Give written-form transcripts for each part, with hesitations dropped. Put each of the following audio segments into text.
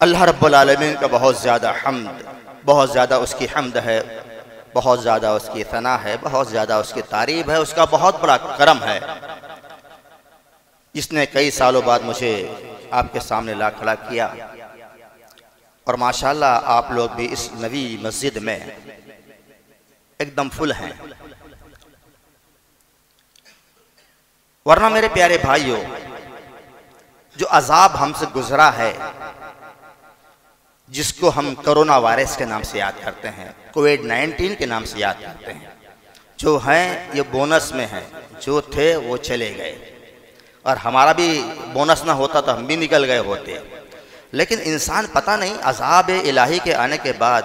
अल्लाह रब्बुल आलमीन का बहुत ज़्यादा हम्द, बहुत ज़्यादा उसकी हम्द है, बहुत ज़्यादा उसकी सना है, बहुत ज़्यादा उसकी तारीफ़ है, उसका बहुत बड़ा करम है जिसने कई सालों बाद मुझे आपके सामने ला खड़ा किया। और माशाअल्लाह आप लोग भी इस नवी मस्जिद में एकदम फुल हैं। वरना मेरे प्यारे भाइयों, जो अजाब हमसे गुजरा है, जिसको हम कोरोना वायरस के नाम से याद करते हैं, कोविड-19 के नाम से याद करते हैं, जो हैं ये बोनस में हैं, जो थे वो चले गए, और हमारा भी बोनस ना होता तो हम भी निकल गए होते। लेकिन इंसान पता नहीं अज़ाब इलाही के आने के बाद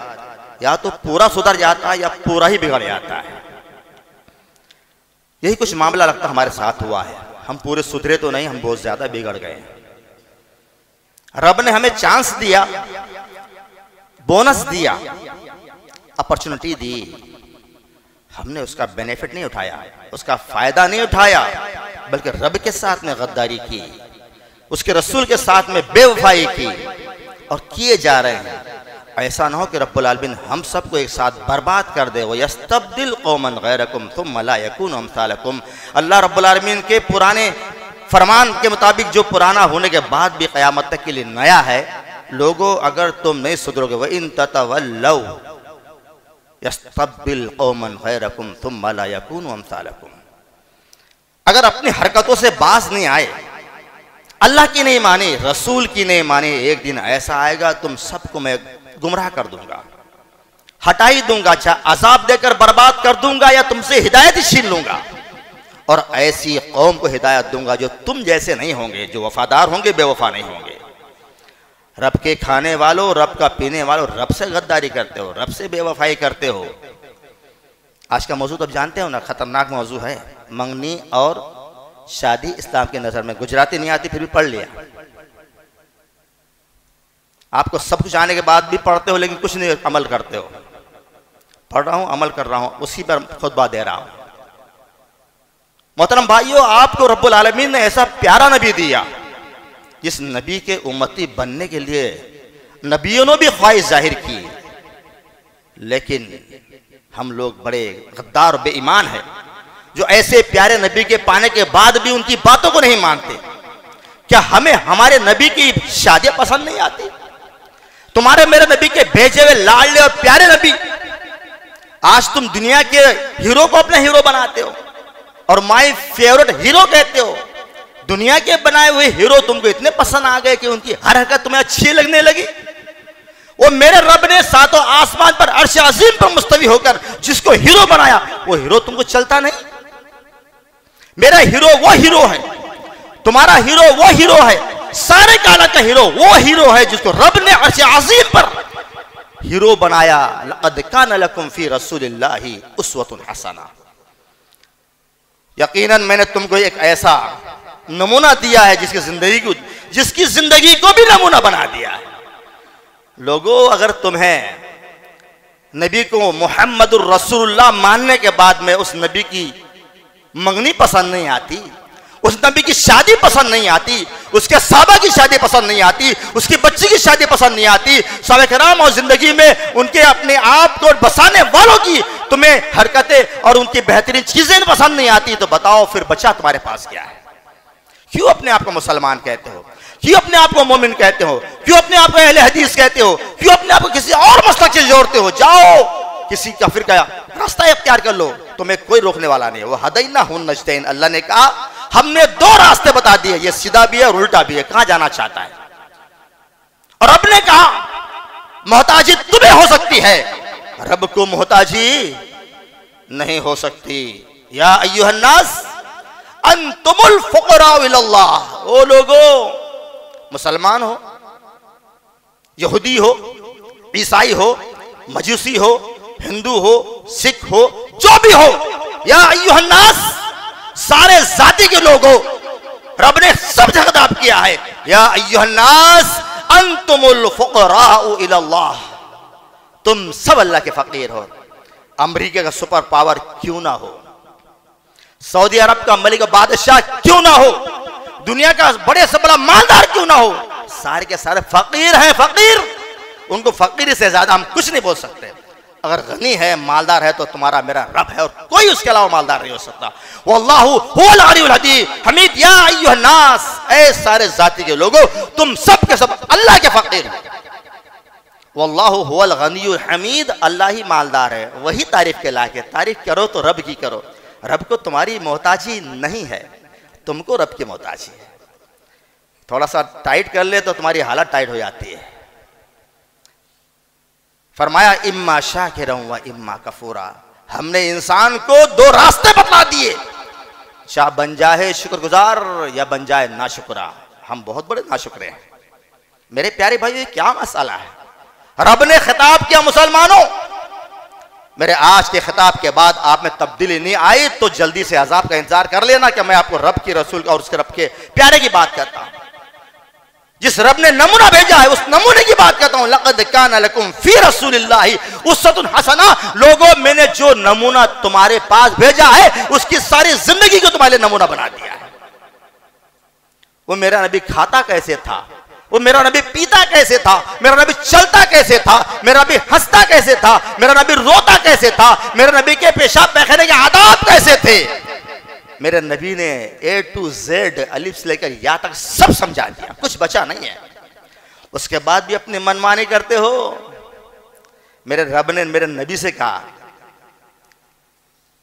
या तो पूरा सुधर जाता है या पूरा ही बिगड़ जाता है। यही कुछ मामला लगता हमारे साथ हुआ है। हम पूरे सुधरे तो नहीं, हम बहुत ज़्यादा बिगड़ गए। रब ने हमें चांस दिया, बोनस दिया, अपॉर्चुनिटी दी, हमने उसका बेनिफिट नहीं उठाया, उसका फायदा नहीं उठाया, बल्कि रब के साथ में गद्दारी की, उसके रसूल के साथ में बेवफाई की और किए जा रहे हैं। ऐसा ना हो कि रब्बुल आलमीन हम सबको एक साथ बर्बाद कर दे। वो यस्तब्दिल कौमन गैरकुम थुम्मा ला यकूनु अम्सालकुम। अल्लाह रब्बुल आलमीन के पुराने फरमान के मुताबिक जो पुराना होने के बाद भी क़यामत तक के लिए नया है, लोगों अगर तुम नहीं सुधरोगे, व इन ततवल्लौ यस्तब्दिल कौमन गैरकुम थुम्मा ला यकूनु अमसालकुम, अगर अपनी हरकतों से बाज नहीं आए, अल्लाह की नहीं मानी, रसूल की नहीं मानी, एक दिन ऐसा आएगा तुम सबको मैं गुमराह कर दूंगा, हटा ही दूंगा, चाहे अजाब देकर बर्बाद कर दूंगा या तुमसे हिदायत ही छीन लूंगा, और ऐसी कौम को हिदायत दूंगा जो तुम जैसे नहीं होंगे, जो वफादार होंगे, बेवफा नहीं होंगे। रब के खाने वालों, रब का पीने वालों, रब से गद्दारी करते हो, रब से बेवफाई करते हो। आज का मौजूद अब जानते हो ना, खतरनाक मौजू है, मंगनी और शादी इस्लाम की नजर में। गुजराती नहीं आती फिर भी पढ़ लिया, आपको सब कुछ आने के बाद भी पढ़ते हो लेकिन कुछ नहीं अमल करते हो। पढ़ रहा हूं, अमल कर रहा हूं, उसी पर खुतबा दे रहा हूं। मोहतरम भाइयों, आपको रब्बुल आलमीन ने ऐसा प्यारा नबी दिया जिस नबी के उम्मती बनने के लिए नबियों ने भी ख्वाहिश जाहिर की, लेकिन हम लोग बड़े गद्दार और बेईमान हैं जो ऐसे प्यारे नबी के पाने के बाद भी उनकी बातों को नहीं मानते। क्या हमें हमारे नबी की शादियां पसंद नहीं आती? तुम्हारे मेरे नबी के भेजे हुए लाडले और प्यारे नबी, आज तुम दुनिया के हीरो को अपने हीरो बनाते हो और माय फेवरेट हीरो कहते हो। दुनिया के बनाए हुए हीरो तुमको इतने पसंद आ गए कि उनकी हर हरकत तुम्हें अच्छी लगने लगी। वो मेरे रब ने सातों आसमान पर अर्श अजीम पर मुस्तवी होकर जिसको हीरो बनाया, वो हीरो तुमको चलता नहीं। मेरा हीरो वो हीरो है, तुम्हारा हीरो वो हीरो है, सारे काला का हीरो वो हीरो है जिसको रब ने अर्श अजीम पर हीरो बनाया। लक़द कान लकुम फी रसूलिल्लाहि उस्वतुन हसना, यकीनन मैंने तुमको एक ऐसा नमूना दिया है जिसकी जिंदगी को भी नमूना बना दिया है। लोगों, अगर तुम्हें नबी को मुहम्मदुर रसूलुल्लाह मानने के बाद में उस नबी की मंगनी पसंद नहीं आती, उस नबी की शादी पसंद नहीं आती, उसके साहबा की शादी पसंद नहीं आती, उसकी बच्ची की शादी पसंद नहीं आती, साहबा किराम और जिंदगी में उनके अपने आप को बसाने वालों की तुम्हें हरकतें और उनकी बेहतरीन चीजें पसंद नहीं आती, तो बताओ फिर बचा तुम्हारे पास क्या है? क्यों अपने आप को मुसलमान कहते हो? क्यों अपने आप को मोमिन कहते हो? क्यों अपने आप को अहले हदीस कहते हो? क्यों अपने आप को किसी और मसलक से जोड़ते हो? जाओ किसी काफिर का रास्ता इख्तियार कर लो, तुम्हें कोई रोकने वाला नहीं है। वो हदैना हुन नजदैन, अल्लाह ने कहा हमने दो रास्ते बता दिए, ये सीधा भी है और उल्टा भी है, कहां जाना चाहता है? और रब ने कहा मोहताजी तुम्हें हो सकती है, रब को मोहताजी नहीं हो सकती। या अय्युहन्नास अंतुमुल फुकरा इलल्लाह, ओ लोगो, मुसलमान हो, यहूदी हो, ईसाई हो, मजूसी हो, हिंदू हो, सिख हो, जो भी हो, या अय्युहन्नास, सारे जाति के लोगों, रब ने सब जगह खिताब किया है, या अय्युहन्नास अंतुमुल फुकरा इलल्लाह, तुम सब अल्लाह के फकीर हो। अमेरिका का सुपर पावर क्यों ना हो, सऊदी अरब का मलिक बादशाह क्यों ना हो, दुनिया का बड़े से बड़ा मालदार क्यों ना हो, सारे के सारे फकीर हैं, फकीर। उनको फकीर से ज्यादा हम कुछ नहीं बोल सकते। अगर गनी है, मालदार है, तो तुम्हारा मेरा रब है और कोई उसके अलावा मालदार नहीं हो सकता। वल्लाहु हुवल अलीयुल हमीद। या अय्युहन्नास, ऐ सारे जाति के लोगों, तुम सब के सब अल्लाह के फकीर हो। वल्लाहु हुवल गनियुल हमीद, अल्लाह ही मालदार है, वही तारीफ के लायक है। तारीफ करो तो रब की करो, रब को तुम्हारी मोहताजी नहीं है, तुमको रब की मोहताजी है। थोड़ा सा टाइट कर ले तो तुम्हारी हालत टाइट हो जाती है। फरमाया इम्मा शाकिरन व इम्मा कफूरा, हमने इंसान को दो रास्ते बतला दिए, चाहे बन जाए शुक्रगुजार या बन जाए नाशुक्रा। हम बहुत बड़े नाशुक्रे हैं। मेरे प्यारे भाई, ये क्या मसला है? रब ने खिताब किया मुसलमानों, मेरे आज के खिताब के बाद आप में तब्दीली नहीं आई तो जल्दी से अजाब का इंतजार कर लेना कि मैं आपको रब की रसूल और उसके रब के प्यारे की बात करता हूं। जिस रब ने नमूना भेजा है उस नमूने की बात करता हूं। लक़द कान लकुम फी रसूलिल्लाहि उस्वतुन हसना, लोगों मैंने जो नमूना तुम्हारे पास भेजा है उसकी सारी जिंदगी को तुम्हारे नमूना बना दिया है। वो मेरा नबी खाता कैसे था, वो मेरा नबी पीता कैसे था, मेरा नबी चलता कैसे था, मेरा नबी हंसता कैसे था, मेरा नबी रोता कैसे था, मेरे नबी के पेशाब पैखाने के आदाब कैसे थे। मेरे नबी ने A to Z, अलिफ से लेकर या तक सब समझा दिया, कुछ बचा नहीं है। उसके बाद भी अपनी मनमानी करते हो। मेरे रब ने मेरे नबी से कहा,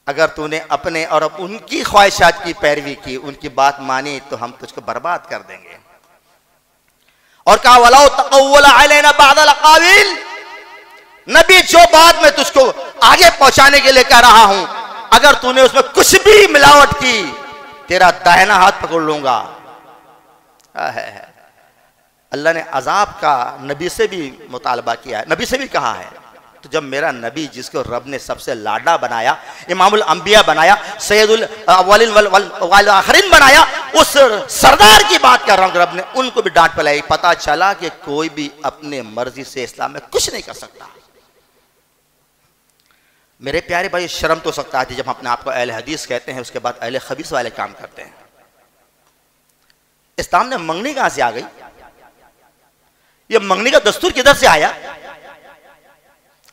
अगर तूने अपने और अब उनकी ख्वाहिशात की पैरवी की, उनकी बात मानी, तो हम तुझको बर्बाद कर देंगे। और कहा वलाउ तक़व्वल अलैना बअदल अक़ाविल, नबी जो बात मैं तुझको आगे पहुंचाने के लिए कह रहा हूं, अगर तूने उसमें कुछ भी मिलावट की, तेरा दाहिना हाथ पकड़ लूंगा। अल्लाह ने अजाब का नबी से भी मुतालबा किया है, नबी से भी कहा है। तो जब मेरा नबी, जिसको रब ने सबसे लाडा बनाया, इमामुल अंबिया बनाया, सैयदुल अव्वलिन वल आखिरीन बनाया, उस सरदार की बात कर रहा हूं, रब ने उनको भी डांट पलाई। पता चला कि कोई भी अपने मर्जी से इस्लाम में कुछ नहीं कर सकता। मेरे प्यारे भाई, शर्म तो सकता है जब हम अपने आप को अहले हदीस कहते हैं, उसके बाद अहले खबीस वाले काम करते हैं। इस्लाम ने मंगनी कहां से आ गई? ये मंगनी का दस्तूर किधर से आया?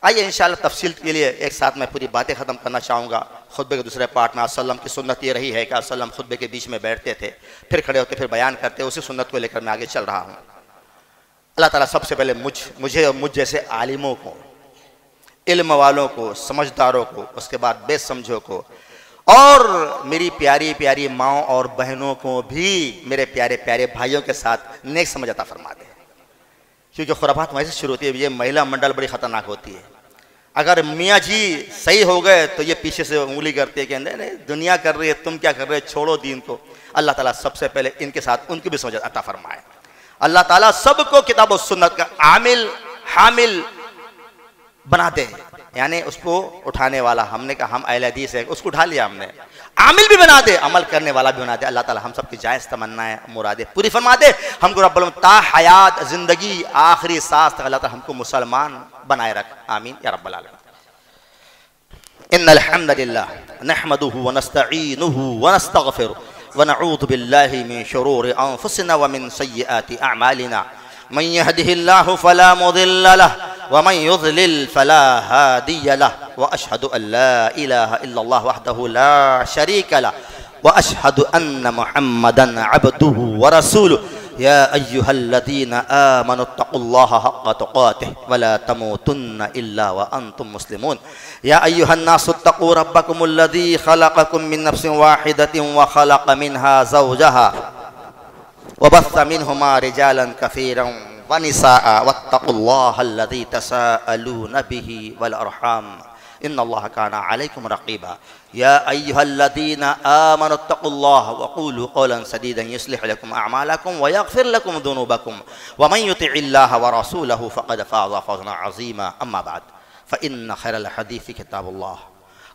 आइए इंशाअल्लाह तफसील के लिए एक साथ मैं पूरी बातें ख़त्म करना चाहूँगा। खुतबे के दूसरे पार्ट में वसल्लम की सुन्नत ये रही है कि वसल्लम खुतबे के बीच में बैठते थे, फिर खड़े होते, फिर बयान करते। उसी सुन्नत को लेकर मैं आगे चल रहा हूँ। अल्लाह ताला सबसे पहले मुझे और मुझ जैसे आलिमों को, इल्म वालों को, समझदारों को, उसके बाद बेसमझों को, और मेरी प्यारी प्यारी माँओं और बहनों को भी मेरे प्यारे प्यारे भाइयों के साथ नेक समझ अता फरमा दे। क्योंकि खुराफात वहीं से शुरू होती है। ये महिला मंडल बड़ी ख़तरनाक होती है। अगर मियाँ जी सही हो गए तो ये पीछे से उंगली करती है कि नहीं दुनिया कर रही है, तुम क्या कर रहे हो, छोड़ो दीन को। अल्लाह ताला सबसे पहले इनके साथ उनकी भी समझ अता फरमाए। अल्लाह ताला सबको किताब और सुन्नत का आमिल हामिल बना दे, यानी उसको उठाने वाला। हमने कहा हम अहले हदीस है, उसको उठा लिया हमने, आमिल भी बना दे, अमल करने वाला भी बना दे। अल्लाह ताला हम सबकी जायज़ तमन्नाएं मुरादें पूरी फरमा दे। हमको रब्बुल आलमीन ता हयात जिंदगी आखिरी सांस तक अल्लाह ताला हमको मुसलमान बनाए रख, आमीन या रब्बल आलमीन। इन्नल हम्दुलिल्लाह नहमदुहु व नस्तईनुहु व नस्तगफिरु व नऊज़ु बिल्लाहि मिन शुरूरि अनफुसिना व मिन सय्यिआति अअमालिना मन यहदिहिल्लाहु फला मुदिल्ल लहु व मन युज़लिल फला हादिय लहु व अशहदु अल्ला इलाहा इल्लल्लाह वहदहु ला शरीक लहु व अशहदु अन्न मुहम्मदन अब्दुहु व रसूलुहु या अय्युहल्लज़ीना आमनुत्तक़ुल्लाहा हक़्क़ तुक़ातिहि व ला तमूतुन्ना इल्ला व अंतुम मुस्लिमून या अय्युहन्नासुत्तक़ू रब्बकुमुल्लज़ी ख़लक़कुम मिन नफ्सिन वाहिदतिन व ख़लक़ मिन्हा ज़ौजहा व बस्स मिन्हुमा रिजालन कसीरन व निसाअ वत्तक़ुल्लाहल्लज़ी तसाअलून बिही वल अरहाम इन्नल्लाह काना अलैकुम रक़ीबा या अय्युहल्लज़ीना आमनुत्तक़ुल्लाह व क़ूलू क़ौलन सदीदन युस्लिह लकुम अअमालकुम व यग़फ़िर लकुम ज़ुनूबकुम व मन युतिइल्लाह व रसूलहु फ़क़द फ़ाज़ फ़ौज़न अज़ीमा अम्मा बअद फ़इन्न खैरल हदीस किताबुल्लाह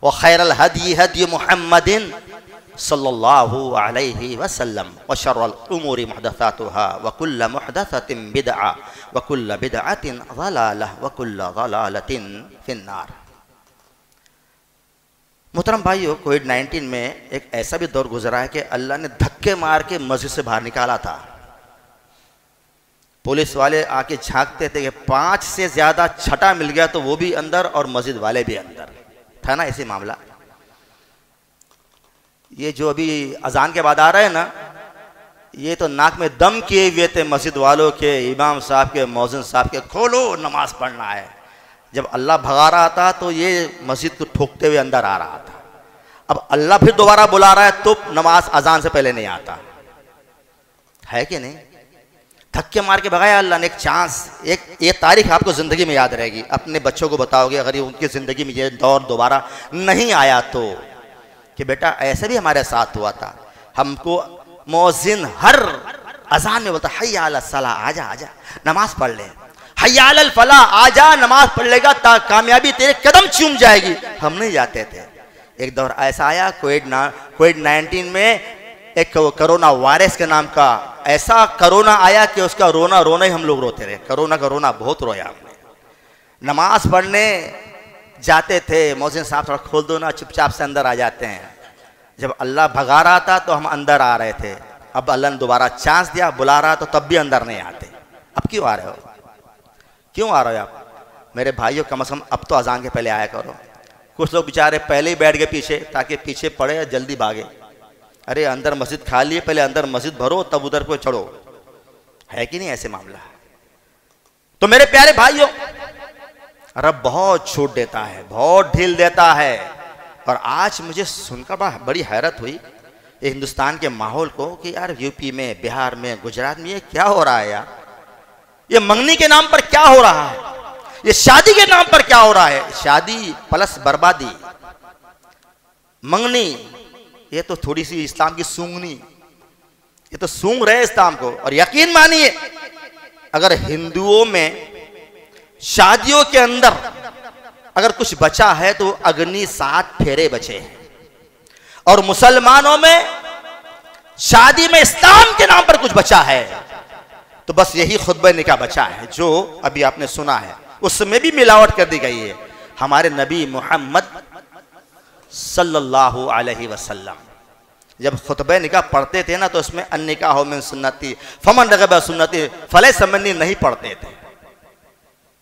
व खैरल हदी हदी मुहम्मदिन सल्लल्लाहु अलैहि वसल्लम व शर्रल उमूरि मुहदसातुहा व कुल्लु मुहदसतिन बिदअ व कुल्लु बिदअतिन ज़लालह व कुल्लु ज़लालतिन फिन्नार। मोहतरम भाइयों, कोविड-19 में एक ऐसा भी दौर गुजरा है कि अल्लाह ने धक्के मार के मस्जिद से बाहर निकाला था। पुलिस वाले आके झांकते थे कि 5 से ज़्यादा छठा मिल गया तो वो भी अंदर और मस्जिद वाले भी अंदर, था ना ऐसे मामला। ये जो अभी अजान के बाद आ रहे हैं ना, ये तो नाक में दम किए हुए थे मस्जिद वालों के, इमाम साहब के, मौज़िन साहब के, खोलो नमाज पढ़ना है। जब अल्लाह भगा रहा था तो ये मस्जिद को ठोकते हुए अंदर आ रहा था। अब अल्लाह फिर दोबारा बुला रहा है तो नमाज अजान से पहले नहीं आता है कि नहीं। धक्के मार के भगाया अल्लाह ने। एक चांस, एक ये तारीख आपको ज़िंदगी में याद रहेगी। अपने बच्चों को बताओगे अगर ये उनकी ज़िंदगी में ये दौर दोबारा नहीं आया तो, कि बेटा ऐसे भी हमारे साथ हुआ था। हमको मौज़िन हर अजान में बोलता हय्या अला सलाह, आजा आजा नमाज पढ़ ले, हय्या अलल फलाह, आजा नमाज पढ़ लेगा कामयाबी तेरे कदम चूम जाएगी। हम नहीं जाते थे। एक दौर ऐसा आया कोविड-19 में, एक कोरोना वायरस के नाम का ऐसा कोरोना आया कि उसका रोना रोना ही हम लोग रोते रहे। कोरोना का रोना बहुत रोया हमने। नमाज पढ़ने जाते थे, मौज़िन साहब थोड़ा खोल दो ना, चुपचाप से अंदर आ जाते हैं। जब अल्लाह भगा रहा था तो हम अंदर आ रहे थे। अब अल्लाह ने दोबारा चांस दिया, बुला रहा तो तब भी अंदर नहीं आते। अब क्यों आ रहे हो, क्यों आ रहे हो आप? मेरे भाइयों, कम से कम अब तो अजान के पहले आया करो। कुछ लोग बेचारे पहले ही बैठ गए पीछे, ताकि पीछे पड़े जल्दी भागे। अरे अंदर मस्जिद खाली है, पहले अंदर मस्जिद भरो तब उधर को चढ़ो, है कि नहीं ऐसे मामला? तो मेरे प्यारे भाइयों, रब बहुत छूट देता है, बहुत ढील देता है। और आज मुझे सुनकर बड़ी हैरत हुई ये हिंदुस्तान के माहौल को कि यार यूपी में, बिहार में, गुजरात में ये क्या हो रहा है यार, ये मंगनी के नाम पर क्या हो रहा है, ये शादी के नाम पर क्या हो रहा है। शादी प्लस बर्बादी, मंगनी ये तो थोड़ी सी इस्लाम की सूंघनी, ये तो सूंघ रहे इस्लाम को। और यकीन मानिए अगर हिंदुओं में शादियों के अंदर अगर कुछ बचा है तो अग्नि 7 फेरे बचे हैं, और मुसलमानों में शादी में इस्लाम के नाम पर कुछ बचा है तो बस यही खुतबा निकाह बचा है जो अभी आपने सुना है। उसमें भी मिलावट कर दी गई है। हमारे नबी मोहम्मद सल्लल्लाहु अलैहि वसल्लम जब खुतबा निकाह पढ़ते थे ना तो उसमें अन्निकाहु मिन सुन्नती फमन रग़िबा सुन्नती फलैसा मिन्नी नहीं पढ़ते थे।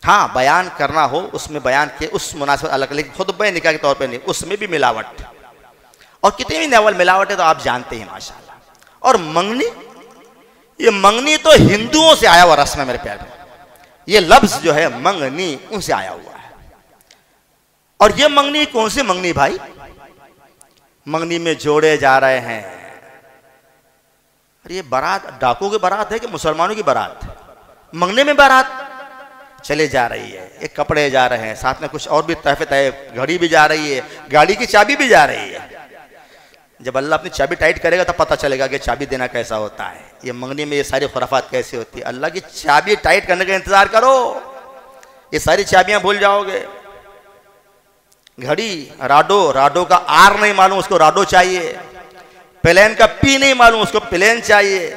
हाँ, बयान करना हो उसमें बयान के उस मुनासिबत अलग, लेकिन खुतबा निकाह के तौर पे नहीं। उसमें भी मिलावट, और कितनी भी नेवल मिलावट है तो आप जानते हैं माशाल्लाह। और मंगनी, ये मंगनी तो हिंदुओं से आया हुआ रस्म है मेरे प्यारे। ये लफ्ज जो है मंगनी उनसे आया हुआ है। और ये मंगनी कौन सी मंगनी भाई? मंगनी में जोड़े जा रहे हैं। अरे ये बारात डाकुओं की बारात है कि मुसलमानों की बारात? मंगने में बारात चले जा रही है, ये कपड़े जा रहे हैं, साथ में कुछ और भी तहफे तय, घड़ी भी जा रही है, गाड़ी की चाबी भी जा रही है। जब अल्लाह अपनी चाबी टाइट करेगा तब पता चलेगा कि चाबी देना कैसा होता है, ये मंगनी में ये सारी खुराफात कैसी होती है। अल्लाह की चाबी टाइट करने का इंतजार करो, ये सारी चाबियां भूल जाओगे। घड़ी राडो का आर नहीं मालूम उसको राडो चाहिए, प्लेन का पी नहीं मालूम उसको प्लेन चाहिए,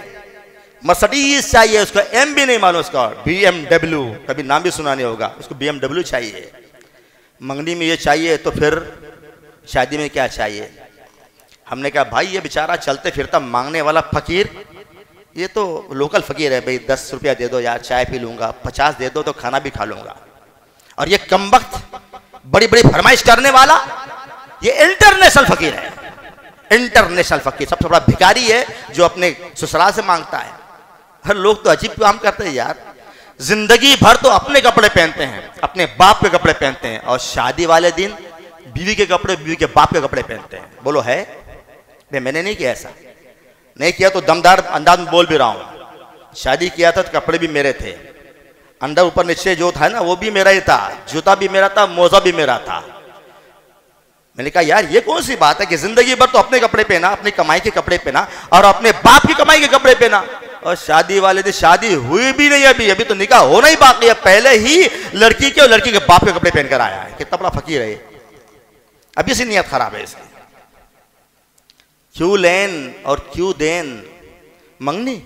मर्सिडीज चाहिए उसको एम भी नहीं मालूम उसका BMW, कभी नाम भी सुना नहीं होगा, उसको BMW चाहिए। मंगनी में ये चाहिए तो फिर शादी में क्या चाहिए? हमने कहा भाई ये बेचारा चलते फिरता मांगने वाला फकीर, ये तो लोकल फकीर है भाई, 10 रुपया दे दो यार चाय पी लूंगा, 50 दे दो तो खाना भी खा लूंगा। और ये कमबख्त बड़ी बड़ी फरमाइश करने वाला ये इंटरनेशनल फकीर है, इंटरनेशनल फकीर, सबसे बड़ा भिखारी है जो अपने ससुराल से मांगता है। हर लोग तो अजीब काम करते हैं यार, जिंदगी भर तो अपने कपड़े पहनते हैं, अपने बाप के कपड़े पहनते हैं, और शादी वाले दिन बीवी के कपड़े, बीवी के बाप के कपड़े पहनते हैं। बोलो है? मैंने नहीं किया, ऐसा नहीं किया तो दमदार अंदाज में बोल भी रहा हूं। शादी किया था तो कपड़े भी मेरे थे, अंडर ऊपर नीचे जो था ना वो भी मेरा ही था, जूता भी मेरा था, मोजा भी मेरा था। मैंने कहा यार ये कौन सी बात है कि जिंदगी भर तो अपने कपड़े पहना, अपनी कमाई के कपड़े पहना, और अपने बाप की कमाई के कपड़े पहना, और शादी वाले दिन शादी हुई भी नहीं, अभी तो निकाह होना ही बाकी है, पहले ही लड़की के और लड़की के बाप के कपड़े पहन कर आया है। कितना बड़ा फकीर है, अभी से नियत खराब है इसकी। क्यों लेन और क्यों देन, मंगनी,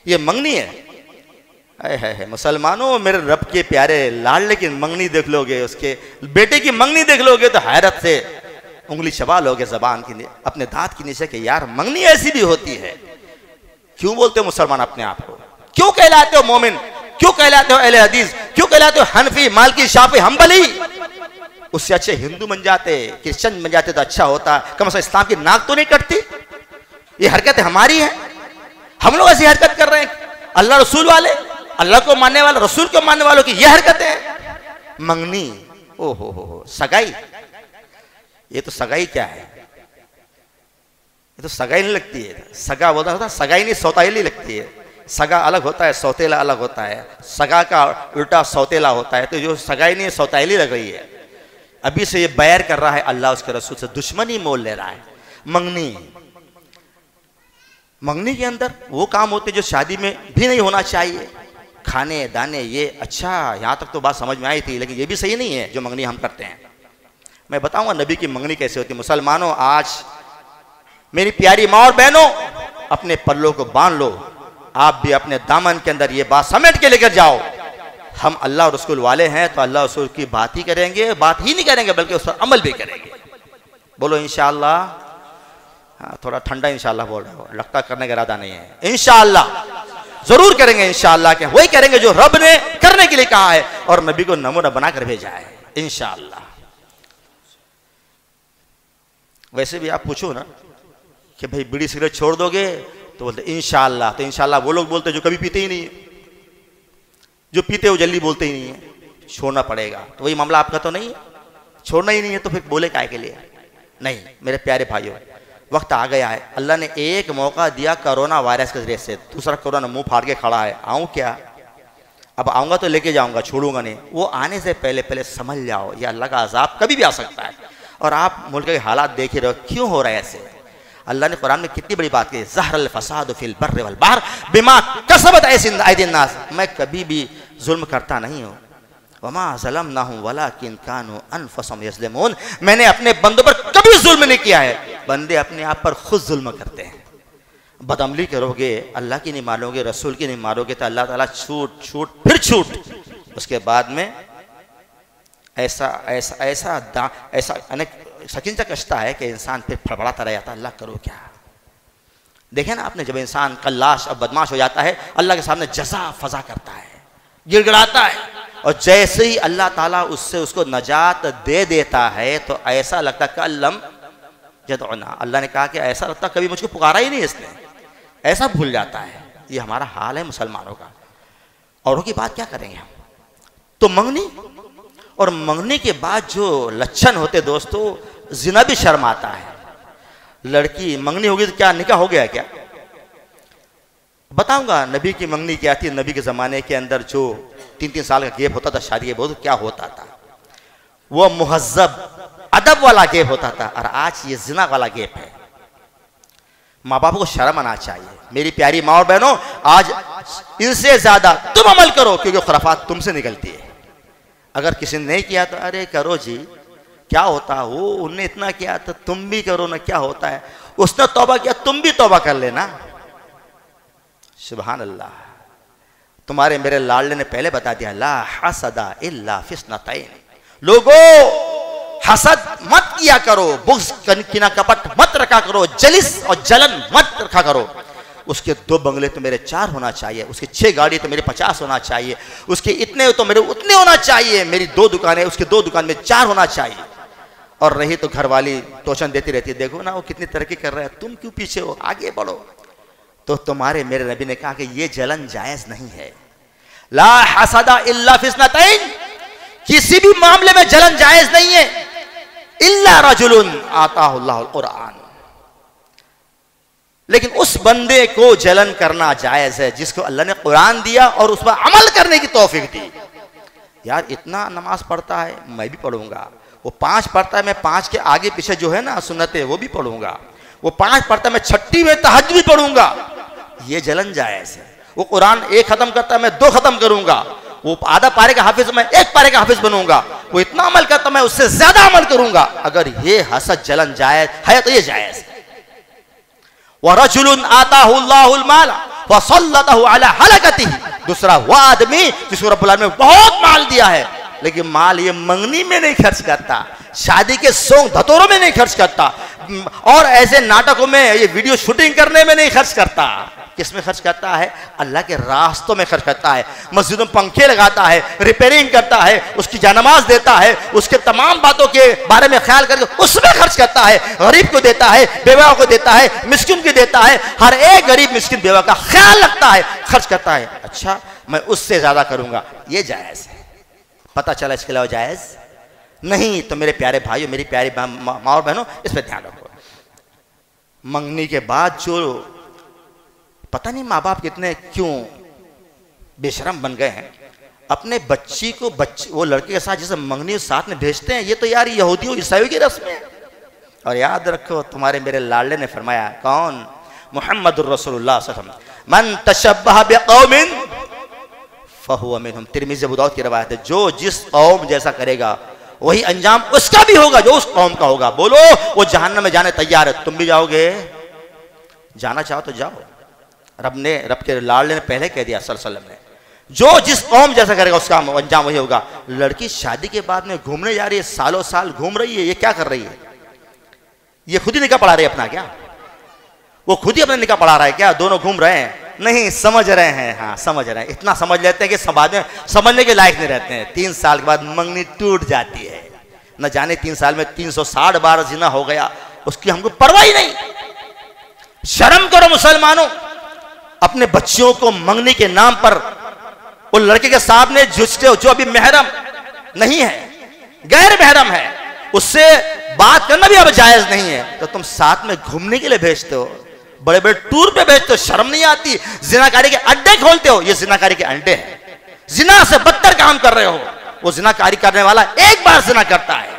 ये मंगनी है। मुसलमानों मेरे रब के प्यारे लाल, लेकिन मंगनी देख लोगे, उसके बेटे की मंगनी देख लोगे तो हैरत से उंगली चबा लोगे जबान की, अपने दांत के नीचे कि यार मंगनी ऐसी भी होती है। क्यों बोलते हो मुसलमान अपने आप को? क्यों कहलाते हो मोमिन? क्यों कहलाते हो अहले हदीस? क्यों कहलाते हो हनफी, मालिकी, शाफी, हम्बली? उससे अच्छे हिंदू बन जाते, क्रिश्चियन बन जाते तो अच्छा होता। कम से कम इस्लाम की नाक तो नहीं कटती। ये हरकत हमारी है, हम लोग ऐसी हरकत कर रहे हैं। अल्लाह रसूल वाले, अल्लाह को मानने वाले, रसूल को मानने वालों की यह हरकतें हैं। मंगनी, ओ हो सगाई, ये तो सगाई क्या है? ये तो सगाई नहीं लगती है। सगा बोलता होता सगाई नहीं, सौतेली लगती है। सगा अलग होता है, सौतेला अलग होता है। सगा का उल्टा सौतेला होता है, तो जो सगाई नहीं सौतेली लग रही है। अभी से ये बैर कर रहा है अल्लाह उसके रसूल से, दुश्मनी मोल ले रहा है। मंगनी के अंदर वो काम होते जो शादी में भी नहीं होना चाहिए, खाने दाने, ये अच्छा यहाँ तक तो बात समझ में आई थी, लेकिन ये भी सही नहीं है जो मंगनी हम करते हैं। मैं बताऊंगा नबी की मंगनी कैसे होती है। मुसलमानों, आज मेरी प्यारी माँ और बहनों, अपने पल्लों को बांध लो, आप भी अपने दामन के अंदर ये बात समेट के लेकर जाओ। हम अल्लाह और रसूल वाले हैं तो अल्लाह रसूल की बात ही करेंगे, बात ही नहीं करेंगे बल्कि उस पर अमल भी करेंगे। बोलो इंशाअल्लाह। हाँ, थोड़ा ठंडा इंशाअल्लाह बोल रहा हो, लगता करने का इरादा नहीं है। इंशाअल्लाह जरूर करेंगे, इंशाअल्लाह के वही करेंगे जो रब ने करने के लिए कहा है और नबी को नमूना बनाकर भेजा है, इंशाअल्लाह। वैसे भी आप पूछो ना कि भाई बीड़ी सिगरेट छोड़ दोगे, तो बोलते इंशाअल्लाह। तो इंशाअल्लाह वो लोग बोलते जो कभी पीते ही नहीं। जो पीते हो जल्दी बोलते ही नहीं है, छोड़ना पड़ेगा। तो वही मामला आपका तो नहीं है, छोड़ना ही नहीं है तो फिर बोले काय के लिए? नहीं मेरे प्यारे भाइयों, वक्त आ गया है। अल्लाह ने एक मौका दिया कोरोना वायरस के जरिए से, दूसरा कोरोना मुंह फाड़ के खड़ा है, आऊँ क्या? अब आऊँगा तो लेके जाऊँगा, छोड़ूंगा नहीं। वो आने से पहले पहले समझ जाओ ये अल्लाह का अजाब कभी भी आ सकता है। और आप मुल्क के हालात देख ही रहे हो क्यों हो रहा है ऐसे। अल्लाह ने कुरान में कितनी बड़ी बात की, ज़हरल फसाद फिल बर्र वल बहर बिमा कसबत ऐदिन नास। मैं कभी भी जुल्म करता नहीं हूँ। वमा ज़लमनाहुम वलाकिन कानू अनफुसहुम यज़लिमून। मैंने अपने बंदों पर कभी जुल्म नहीं किया है, बंदे अपने आप पर खुद जुल्म करते हैं। बदअमली करोगे, अल्लाह की नहीं मानोगे, रसूल की नहीं मानोगे तो अल्लाह ताला छूट छूट फिर छूट। उसके बाद में ऐसा ऐसा ऐसा ऐसा अनेक सकिंचा कशता है कि इंसान फिर फड़फड़ाता रह जाता है, अल्लाह करो क्या। देखे ना आपने, जब इंसान कल्लाश और बदमाश हो जाता है अल्लाह के सामने जज़ा फजा करता है, गिड़गिड़ाता है, और जैसे ही अल्लाह ताला उससे उसको नजात दे देता है तो ऐसा लगता है कल्लम जदउना। अल्लाह ने कहा कि ऐसा लगता कभी मुझको पुकारा ही नहीं इसने, ऐसा भूल जाता है। ये हमारा हाल है मुसलमानों का। औरों की बात क्या करेंगे हम? तो मंगनी, और मंगने के बाद जो लक्षण होते दोस्तों, जिना भी शर्म आता है। लड़की मंगनी होगी तो क्या निकाह हो गया क्या? बताऊंगा नबी की मंगनी क्या थी। नबी के ज़माने के अंदर जो 3-3 साल का गैप होता था शादी के बहुत, क्या होता था? वो मुहज्जब अदब वाला गैप होता था, और आज ये जिना वाला गैप है। माँ बाप को शर्म आना चाहिए। मेरी प्यारी माँ और बहनों, आज इनसे ज्यादा तुम अमल करो, क्योंकि खुराफात तुमसे निकलती है। अगर किसी ने नहीं किया तो अरे करो जी, क्या होता है, वो उनने इतना किया तो तुम भी करो ना, क्या होता है। उसने तौबा किया, तुम भी तौबा कर लेना। सुभान अल्लाह। तुम्हारे मेरे लाडले ने पहले बता दिया, ला हसदा इल्ला फिस्नतैन। लोगों हसद मत किया करो, बुग़्ज़ किना कपट मत रखा करो, जलिस और जलन मत रखा करो। उसके 2 बंगले तो मेरे 4 होना चाहिए, उसकी 6 गाड़ी तो मेरे 50 होना चाहिए, उसके इतने तो मेरे उतने होना चाहिए, मेरी 2 दुकानें उसके 2 दुकान में 4 होना चाहिए। और रही तो घर वाली टोचन देती रहती है, देखो ना वो कितनी तरक्की कर रहा है, तुम क्यों पीछे हो, आगे बढ़ो। तो तुम्हारे मेरे नबी ने कहा कि ये जलन जायज नहीं है। ला हसदा इल्ला फिस्नतैन, किसी भी मामले में जलन जायज नहीं है। इल्ला रजुलुन आताहुल्लाहुल कुरान, लेकिन उस बंदे को जलन करना जायज है जिसको अल्लाह ने कुरान दिया और उस पर अमल करने की तौफीक दी। यार इतना नमाज पढ़ता है, मैं भी पढ़ूंगा। वो 5 पढ़ता है, मैं 5 के आगे पीछे जो है ना सुन्नतें वो भी पढ़ूंगा। वो 5 पढ़ता है, मैं 6ठी में तहज्जुद भी पढ़ूंगा। ये जलन जायज है। वो कुरान 1 खत्म करता है, मैं 2 खत्म करूंगा। वो आधा पारे का हाफिज, मैं 1 पारे का हाफिज बनूंगा। वो इतना अमल करता, मैं उससे ज्यादा अमल करूंगा। अगर ये हसद जलन जायज है तो ये जायज है। वरजुलुन आताहुल्लाहुल माल वसल्लतहु अला हलकतिही, दूसरा वो आदमी जिसको रब्बुल आलमीन ने बहुत माल दिया है, लेकिन माल ये मंगनी में नहीं खर्च करता, शादी के सोंग धतोरों में नहीं खर्च करता, और ऐसे नाटकों में ये वीडियो शूटिंग करने में नहीं खर्च करता। किस में खर्च करता है? अल्लाह के रास्तों में खर्च करता है। मस्जिदों में पंखे लगाता है, रिपेयरिंग करता है, उसकी जानमाज देता है, उसके तमाम बातों के बारे में ख्याल करके उसमें खर्च करता है। गरीब को देता है, बेवा को देता है, मिस्किन को देता है, हर एक गरीब मिस्किन बेवा का ख्याल रखता है, खर्च करता है। अच्छा मैं उससे ज्यादा करूंगा, ये जायज है। पता चला इसके अलावा जायज नहीं। तो मेरे प्यारे भाइयों, मेरी प्यारी माँ और बहनों, इस पर ध्यान रखो। मंगनी के बाद जो पता नहीं माँ बाप कितने क्यों बेशरम बन गए हैं, अपने बच्ची को वो लड़के के साथ जैसे मंगनी साथ में भेजते हैं। ये तो यार यहूदियों ईसाइयों की रस्म है। और याद रखो तुम्हारे मेरे लाडले ने फरमाया, कौन? मुहम्मदुर रसूलुल्लाह सल्लल्लाहु अलैहि वसल्लम, मन तशब्बह बिकौमिन फहुवा मिनहुम। तिर्मिज़ी अबू दाऊद की रवायत है, जो जिस कौम जैसा करेगा वही अंजाम उसका भी होगा जो उस कौम का होगा। बोलो वो जहन्नम में जाने तैयार है, तुम भी जाओगे? जाना चाहो तो जाओ। रब के लाडले ने पहले कह दिया सल्लल्लाहु अलैहि वसल्लम ने, जो जिस कौम जैसा करेगा उसका अंजाम वही होगा। लड़की शादी के बाद में घूमने जा रही है, सालों साल घूम रही है, ये क्या कर रही है? ये खुद ही निकाह पढ़ा रही है अपना क्या? वो खुद ही अपना निकाह पढ़ा रहा है क्या? दोनों घूम रहे हैं? नहीं, समझ रहे हैं। हाँ समझ रहे हैं, इतना समझ लेते हैं कि समझने के लायक नहीं रहते हैं। 3 साल के बाद मंगनी टूट जाती है। न जाने 3 साल में 360 बार जिना हो गया, उसकी हमको परवाह ही नहीं। शर्म करो मुसलमानों, अपने बच्चियों को मंगनी के नाम पर वो लड़के के सामने जुझते हो जो अभी महरम नहीं है, गैर महरम है, उससे बात करना भी अब जायज नहीं है, तो तुम साथ में घूमने के लिए भेजते हो, बड़े बड़े टूर पे भेजते हो, शर्म नहीं आती? जिनाकारी के अड्डे खोलते हो, ये जिनाकारी के अड्डे हैं, जिना से बदतर काम कर रहे हो। वो जिनाकारी करने वाला एक बार जिना करता है,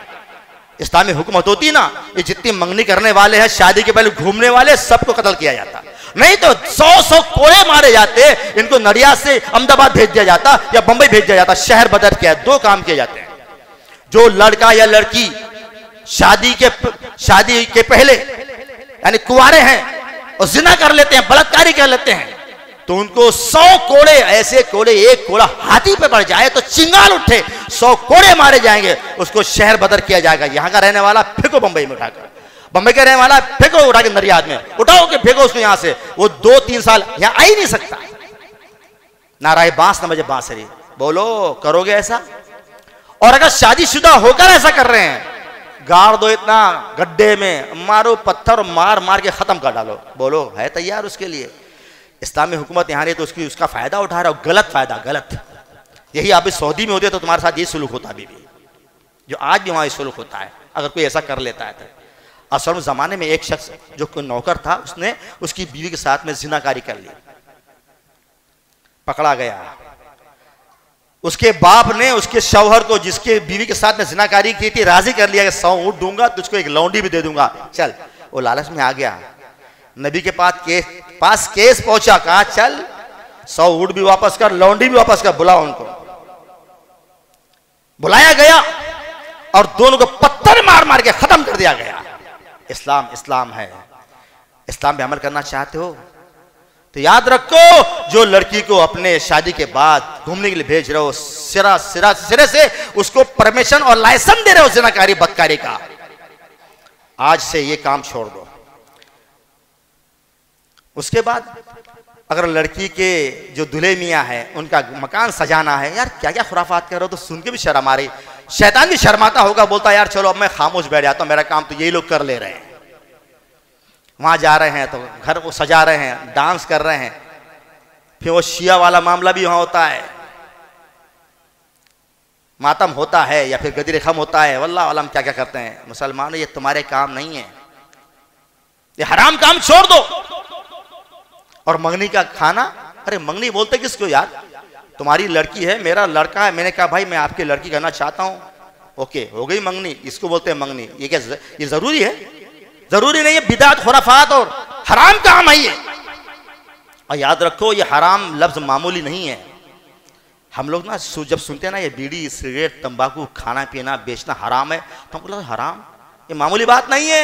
इस्लामी हुकूमत होती ना, ये जितनी मंगनी करने वाले हैं, शादी के पहले घूमने वाले, सबको कत्ल किया जाता, नहीं तो 100 कोड़े मारे जाते, इनको नडियाद से अहमदाबाद भेज दिया जाता या बंबई भेज दिया जाता, शहर बदल किया। दो काम किए जाते हैं, जो लड़का या लड़की शादी के पहले यानी कुंवारे हैं और जिना कर लेते हैं, बलात्कारी कर लेते हैं, तो उनको 100 कोड़े, ऐसे कोड़े, एक कोड़ा हाथी पे पड़ जाए तो चिंगाल उठे, 100 कोड़े मारे जाएंगे, उसको शहर बदर किया जाएगा। यहां का रहने वाला फेंको बंबई में उठाकर, बंबई का रहने वाला फेंको उठा के नडियाद में, उठाओ के फेंको उसको यहां से, वो 2-3 साल यहां आ ही नहीं सकता। नाराय बांस न बजे बांसुरी, बोलो करोगे ऐसा? और अगर शादीशुदा होकर ऐसा कर रहे हैं, गाड़ दो इतना गड्ढे में, मारो पत्थर, मार मार के खत्म कर डालो, बोलो है तैयार उसके लिए? इस्लामी हुकूमत यहाँ नहीं तो उसका फायदा उठा रहा हो, गलत फायदा, गलत। यही आप सऊदी में होते तो तुम्हारे साथ ये सुलूक होता अभी भी, जो आज भी वहां सुलूक होता है, अगर कोई ऐसा कर लेता है तो। असल जमाने में एक शख्स जो कोई नौकर था, उसने उसकी बीवी के साथ में जिनाकारी कर ली, पकड़ा गया। उसके बाप ने उसके शौहर को, जिसके बीवी के साथ में जिनाकारी की थी, राजी कर लिया कि 100 ऊंट दूंगा, तुझको एक लौंडी भी दे दूंगा, चल। वो लालच में आ गया, नबी के पास केस पहुंचा, कहा चल 100 ऊंट भी वापस कर, लौंडी भी वापस कर, बुलाओ उनको। बुलाया गया और दोनों को पत्थर मार मार के खत्म कर दिया गया। इस्लाम है। इस्लाम पे अमल करना चाहते हो तो याद रखो, जो लड़की को अपने शादी के बाद घूमने के लिए भेज रहे हो, सिरे से उसको परमिशन और लाइसेंस दे रहे हो जिनाकारी बदकारी का, आज से ये काम छोड़ दो। उसके बाद अगर लड़की के जो दूल्हे मियाँ है, उनका मकान सजाना है, यार क्या क्या खुराफात कर रहे हो, तो सुन के भी शर्म आ रही। शैतान भी शर्माता होगा, बोलता यार चलो अब मैं खामोश बैठ जाता हूं, मेरा काम तो यही लोग कर ले रहे हैं। वहां जा रहे हैं तो घर को सजा रहे हैं, डांस कर रहे हैं, फिर वो शिया वाला मामला भी वहां होता है, मातम होता है या फिर गदीर खम होता है, वल्लाह आलम क्या क्या करते हैं। मुसलमानों, ये तुम्हारे काम नहीं है, ये हराम काम छोड़ दो। और मंगनी का खाना, अरे मंगनी बोलते किसको यार? तुम्हारी लड़की है, मेरा लड़का है, मैंने कहा भाई मैं आपकी लड़की करना चाहता हूं, ओके हो गई मंगनी, इसको बोलते हैं मंगनी। ये क्या ये जरूरी है? जरूरी नहीं है, बिदात खुराफात और हराम काम है ये। और याद रखो, ये हराम लफ्ज मामूली नहीं है। हम लोग ना जब सुनते हैं ना ये बीड़ी सिगरेट तंबाकू खाना पीना बेचना हराम है, तो हम बोलते हराम, ये मामूली बात नहीं है।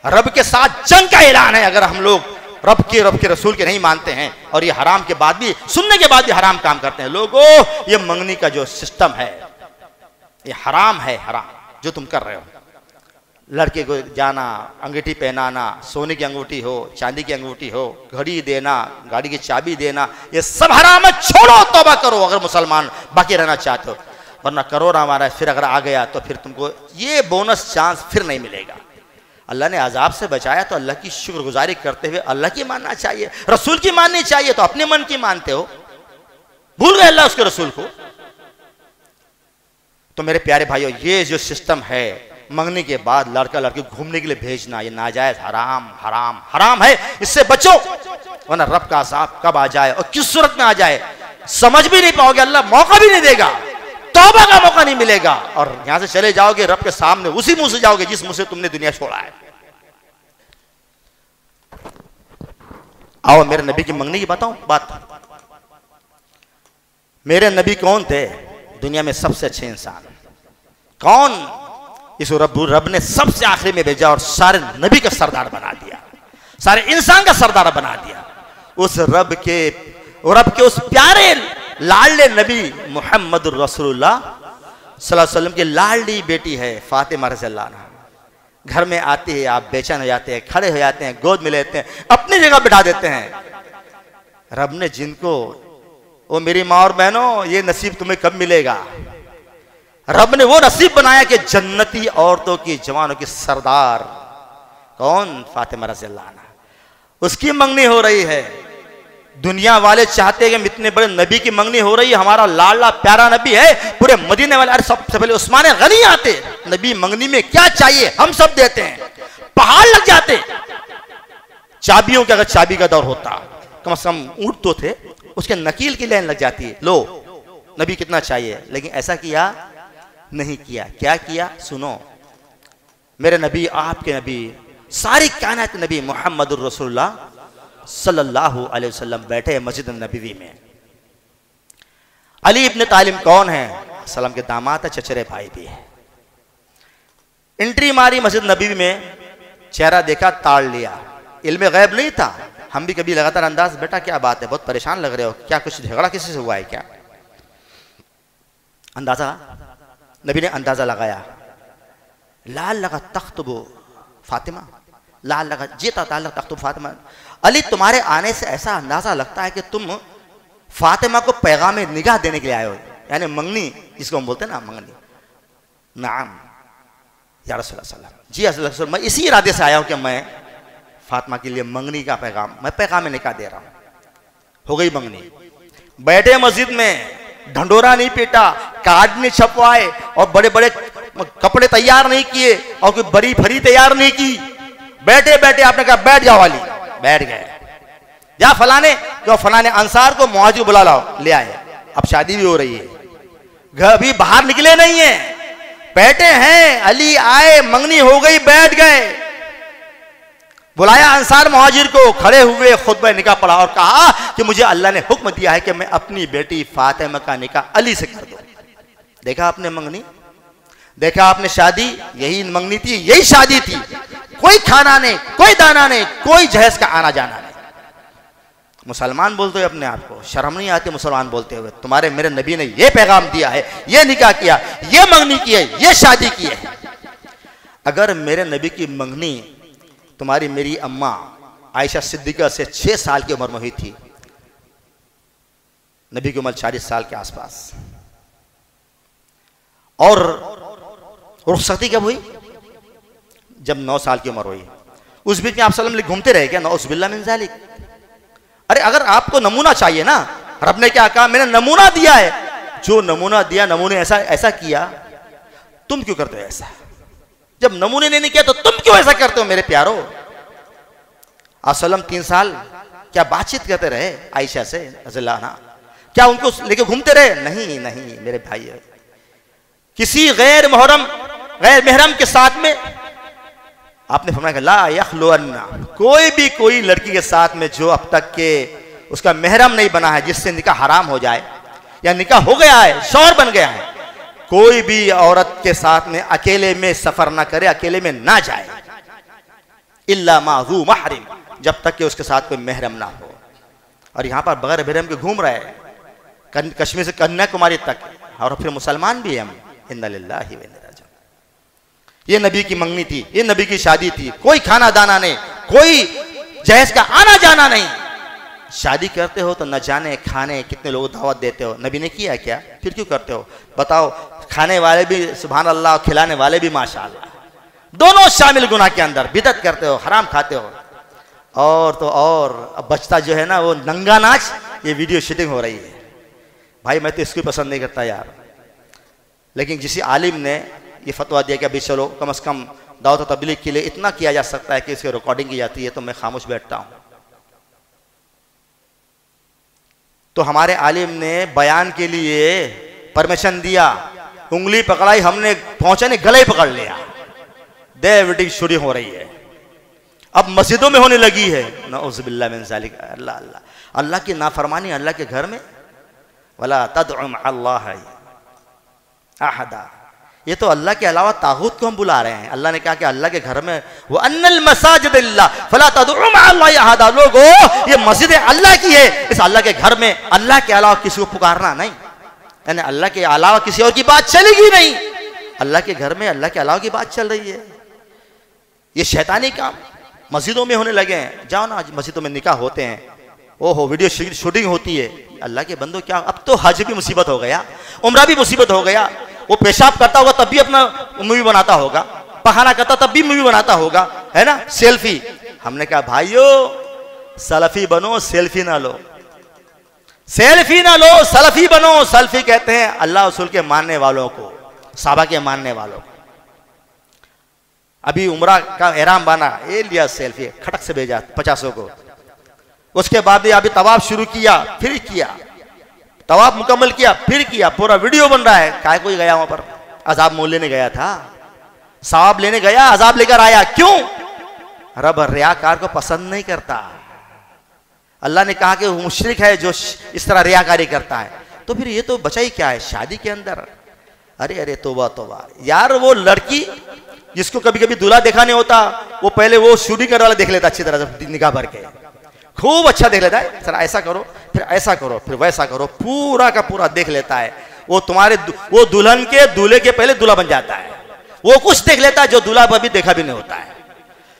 रब के साथ जंग का ऐलान है अगर हम लोग रब के रसूल के नहीं मानते हैं और ये हराम के बाद भी, सुनने के बाद भी हराम काम करते हैं। लोगों, ये मंगनी का जो सिस्टम है ये हराम है, हराम जो तुम कर रहे हो। लड़के को जाना, अंगूठी पहनाना, सोने की अंगूठी हो, चांदी की अंगूठी हो, घड़ी देना, गाड़ी की चाबी देना, ये सब हराम है। छोड़ो, तौबा करो अगर मुसलमान बाकी रहना चाहते हो, वरना करो ना हमारा। फिर अगर आ गया तो फिर तुमको ये बोनस चांस फिर नहीं मिलेगा। अल्लाह ने अजाब से बचाया तो अल्लाह की शुक्रगुजारी करते हुए अल्लाह की मानना चाहिए, रसूल की माननी चाहिए। तो अपने मन की मानते हो, भूल गए अल्लाह उसके रसूल को। तो मेरे प्यारे भाइयों, ये जो सिस्टम है मंगने के बाद लड़का लड़की घूमने के लिए भेजना, ये नाजायज हराम हराम हराम है। इससे बचो, वरना रब का अजाब कब आ जाए और किस सूरत में आ जाए समझ भी नहीं पाओगे, अल्लाह मौका भी नहीं देगा, तौबा का मौका नहीं मिलेगा, और यहां से चले जाओगे रब के सामने, उसी मुंह से जाओगे जिस मुंह से तुमने दुनिया छोड़ा है। आओ मेरे नबी की मंगनी की बताऊं बात। मेरे नबी कौन थे? दुनिया में सबसे अच्छे इंसान कौन? इसको रब ने सबसे आखिरी में भेजा और सारे नबी का सरदार बना दिया, सारे इंसान का सरदार बना दिया। उस रब के उस प्यारे लाडले नबी मोहम्मद रसूलुल्लाह सल्लल्लाहु अलैहि वसल्लम की लाडली बेटी है फातिमा रज़ियल्लाहु अन्हा। घर में आती है, आप बेचैन हो जाते हैं, खड़े हो जाते हैं, गोद में लेते हैं, अपनी जगह बिठा देते हैं। रब ने जिनको, वो मेरी माँ और बहनों, ये नसीब तुम्हें कब मिलेगा? रब ने वो नसीब बनाया कि जन्नती औरतों की, जवानों की सरदार, कौन? फातिमा रज़ियल्लाहु अन्हा। उसकी मंगनी हो रही है। दुनिया वाले चाहते हैं कि इतने बड़े नबी की मंगनी हो रही है, हमारा लाडला प्यारा नबी है, पूरे मदीने वाले, अरे सबसे पहले उस्मान गनी आते, नबी मंगनी में क्या चाहिए हम सब देते हैं, पहाड़ लग जाते। चाबियों के अगर चाबी का दौर होता, कम से कम ऊंट तो थे, उसके नकील की लाइन लग जाती है, लो नबी कितना चाहिए। लेकिन ऐसा किया नहीं किया। क्या किया सुनो, मेरे नबी, आपके नबी, सारी कायनात नबी मुहम्मदुर रसूलुल्लाह सल्लल्लाहु अलैहि वसल्लम बैठे मस्जिद नबवी में। अली इब्न तालिब कौन है? सलाम के दामाद है, चचेरे भाई भी है। एंट्री मारी मस्जिद नबवी में, चेहरा देखा, ताड़ लिया। इल्म गैब नहीं था, हम भी कभी लगातार अंदाज, बेटा क्या बात है, बहुत परेशान लग रहे हो, क्या कुछ झगड़ा किसी से हुआ है क्या? अंदाजा, नबी ने अंदाजा लगाया, लाल लगा तख्तबो फातिमा, लाल लगा जीता ताल तख्तबो फातिमा। अली तुम्हारे आने से ऐसा अंदाजा लगता है कि तुम फातिमा को पैगाम निगाह देने के लिए आए हो, यानी मंगनी जिसको हम बोलते हैं ना, मंगनी। नाम या रसूलुल्लाह सल्लल्लाहु अलैहि वसल्लम, जी रसूल, मैं इसी इरादे से आया हूं कि मैं फातिमा के लिए मंगनी का पैगाम, मैं पैगाम निकाह दे रहा हूं। हो गई मंगनी, बैठे मस्जिद में, ढंडोरा नहीं पीटा, कार्ड नहीं छपवाए और बड़े बड़े कपड़े तैयार नहीं किए और कोई बड़ी फरी तैयार नहीं की। बैठे बैठे आपने कहा बैठ जाओ वाली, बैठ गए। जा फलाने, जो फलाने अंसार को मुहाजिर बुला लाओ, ले आए। अब शादी भी हो रही है, घर भी बाहर निकले नहीं है, बैठे हैं। अली आए, मंगनी हो गई, बैठ गए। बुलाया अंसार मुहाजिर को, खड़े हुए, खुतबा निकाह पढ़ा और कहा कि मुझे अल्लाह ने हुक्म दिया है कि मैं अपनी बेटी फातिमा का निकाह अली से कर दूं। देखा आपने मंगनी, देखा आपने शादी, यही मंगनी थी, यही शादी थी। कोई खाना नहीं, कोई दाना नहीं, कोई जहेज का आना जाना नहीं। मुसलमान बोलते हुए अपने आप को शर्म नहीं आती? मुसलमान बोलते हुए तुम्हारे मेरे नबी ने यह पैगाम दिया है, यह निकाह किया, यह मंगनी की है, यह शादी की है। अगर मेरे नबी की मंगनी तुम्हारी मेरी अम्मा आयशा सिद्दीका से 6 साल की उम्र में हुई थी, नबी की उम्र 40 साल के आसपास, और रुखसती कब हुई? जब 9 साल की उम्र हुई। उस बीच में आप सल्लल्लाहु घूमते रहे क्या? नौजुबिल्लाह मिन ज़ालिक। अरे अगर आपको नमूना चाहिए ना, रब ने क्या कहा? मैंने नमूना दिया है, जो नमूना दिया, नमूने ऐसा ऐसा किया, तुम क्यों करते हो ऐसा? जब नमूने ने नहीं किया तो तुम क्यों ऐसा करते हो मेरे प्यारो? आप सल्लम 3 साल क्या बातचीत करते रहे आयशा से रज़ियल्लाहु अन्हा? क्या उनको लेके घूमते रहे? नहीं नहीं मेरे भाई, किसी गैर महरम के साथ में आपने फरमाया ला यखलुअन्ना, कोई भी कोई लड़की के साथ में जो अब तक के उसका महरम नहीं बना है, जिससे निकाह हराम हो जाए या निकाह हो गया है, शौहर बन गया है, कोई भी औरत के साथ में अकेले में सफर ना करे, अकेले में ना जाए, इल्ला माज़ू महरिम, जब तक कि उसके साथ कोई महरम ना हो। और यहां पर बगैर महरम के घूम रहे हैं, कश्मीर से कन्याकुमारी तक, और फिर मुसलमान भी हम। इन्ना लिल्लाहि व इन्ना इलैहि राजिऊन। ये नबी की मंगनी थी, ये नबी की शादी थी, कोई खाना दाना नहीं, कोई जहेज का आना जाना नहीं। शादी करते हो तो न जाने खाने कितने लोग दावत देते हो, नबी ने किया क्या? फिर क्यों करते हो? बताओ, खाने वाले भी सुभान अल्लाह, खिलाने वाले भी माशाअल्लाह, दोनों शामिल गुनाह के अंदर। बिदअत करते हो, हराम खाते हो, और तो और अब बचता जो है ना वो नंगा नाच, ये वीडियो शूटिंग हो रही है। भाई मैं तो इसको पसंद नहीं करता यार, लेकिन किसी आलिम ने ये फतवा दिया कि अभी चलो कम से कम दावत और तबलीग के लिए इतना किया जा सकता है कि इसकी रिकॉर्डिंग की जाती है, तो मैं खामोश बैठता हूँ। तो हमारे आलिम ने बयान के लिए परमिशन दिया, उंगली पकड़ाई, हमने पहुंचा नहीं, गले पकड़ लिया। वीडियो शूटिंग हो रही है, अब मस्जिदों में होने लगी है। नऊज़ुबिल्लाह मिन ज़ालिक। अल्लाह अल्लाह, अल्लाह की नाफरमानी अल्लाह के घर में। वला तदउ मअल्लाह अहदा, ये तो अल्लाह के अलावा तागूत को हम बुला रहे हैं। अल्लाह ने कहा कि अल्लाह के घर में वो अन्नल मसाजिद लिल्लाह फला तदउ मअल्लाह अहदा, लोगों ये मस्जिद अल्लाह की है, इस अल्लाह के घर में अल्लाह के अलावा किसी को पुकारना नहीं, यानी अल्लाह के अलावा किसी और की बात चलेगी नहीं। अल्लाह के घर में अल्लाह के अलावा की बात चल रही है, ये शैतानी काम मस्जिदों में होने लगे हैं। जाओ ना, मस्जिदों में निकाह होते हैं, ओहो वीडियो शूटिंग होती है। अल्लाह के बंदो, क्या अब तो हज भी मुसीबत हो गया, उम्रा भी मुसीबत हो गया। वो पेशाब करता होगा तब भी अपना मूवी बनाता होगा, पखाना करता तब भी मूवी बनाता होगा, है ना, सेल्फी। हमने कहा भाइयों सलफी बनो, सेल्फी ना लो। सेल्फी ना लो, सल्फी बनो। सल्फी कहते हैं अल्लाह रसूल के मानने वालों को, साहबा के मानने वालों को। अभी उम्रा का एहराम बाना, ये लिया सेल्फी, खटक से भेजा 50 को। उसके बाद अभी तवाफ शुरू किया, फिर किया, तवाफ मुकम्मल किया, फिर किया, पूरा वीडियो बन रहा है। काय कोई गया वहां पर? अजाब मोल लेने गया था, सवाब लेने गया, अजाब लेकर आया। क्यों? रब रियाकार को पसंद नहीं करता। अल्लाह ने कहा कि वो मुशरिक है जो इस तरह रियाकारी करता है। तो फिर ये तो बचा ही क्या है शादी के अंदर? अरे अरे तौबा तौबा यार, वो लड़की जिसको कभी कभी दूल्हा देखा नहीं होता, वो पहले वो शूटिंग करने वाला देख लेता अच्छी तरह से, निगाह भर के खूब अच्छा देख लेता है। सर ऐसा करो, फिर ऐसा करो, फिर वैसा करो, पूरा का पूरा देख लेता है। वो तुम्हारे वो दुल्हन के दूल्हे के पहले दूल्हा बन जाता है। वो कुछ देख लेता है जो दूल्हा अभी देखा भी नहीं होता है।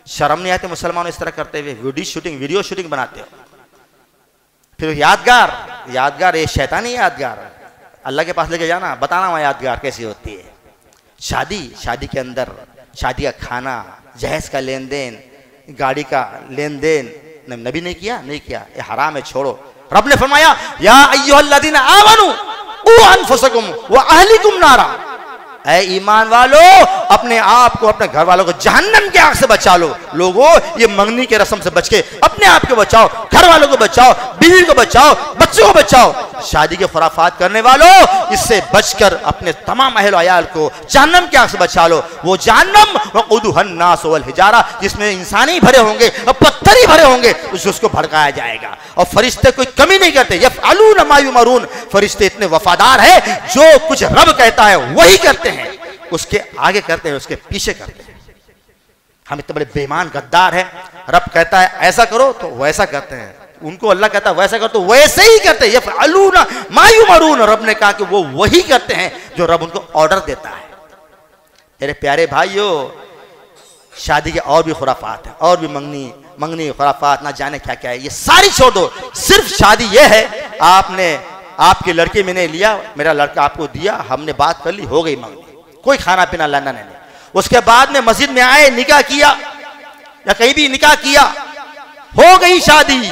शर्म नहीं आती मुसलमानों इस तरह करते हुए? वीडियो शूटिंग बनाते हो। फिर यादगार ये शैतानी यादगार अल्लाह के पास लेके जाना, बताना वहां यादगार कैसी होती है। शादी के अंदर शादी का खाना, जहेज का लेन देन, गाड़ी का लेन देन नबी ने किया? नहीं किया, ये हराम है, छोड़ो। रब ने फरमाया या अय्युहल्लज़ीना आमनू क़ू अनफुसकुम व अहलिकुम नारा, ऐ ईमान वालो अपने आप को, अपने घर वालों को जहन्नम की आग से बचा लो। लोगों ये मंगनी के रस्म से बच के अपने आप को बचाओ, घर वालों को बचाओ, बीवी को बचाओ, बच्चों को बचाओ। शादी के खुराफात करने वालों इससे बचकर अपने तमाम अहल अयाल को जहन्नम की आग से बचा लो। वो जहन्नम वक़ूदुहन नास वल हिजारा, जिसमें इंसानी भरे होंगे और पत्थर ही भरे होंगे, उसको भड़काया जाएगा। और फरिश्ते कोई कमी नहीं करते, यफ़अलून मा युमरून, फरिश्ते इतने वफादार है, जो कुछ रब कहता है वही करते हैं, उसके आगे करते हैं, उसके पीछे करते हैं। हम इतने बड़े बेईमान गद्दार हैं। रब कहता है ऐसा करो तो वैसा करते हैं, उनको अल्लाह कहता है वैसा करो तो वैसे ही करते हैं। यफ़अलून मा युमरून, रब ने कहा कि वो वही करते हैं जो रब उनको ऑर्डर देता है। मेरे प्यारे भाइयों, शादी के और भी खुराफात हैं, और भी मंगनी खुराफात, ना जाने क्या क्या है। ये सारी छोड़ दो, सिर्फ शादी ये है, आपकी लड़की मैंने लिया, मेरा लड़का आपको दिया, हमने बात कर ली, हो गई मंगनी, कोई खाना पीना लाना नहीं। उसके बाद में मस्जिद में आए, निकाह किया या कहीं भी निकाह किया, हो गई शादी।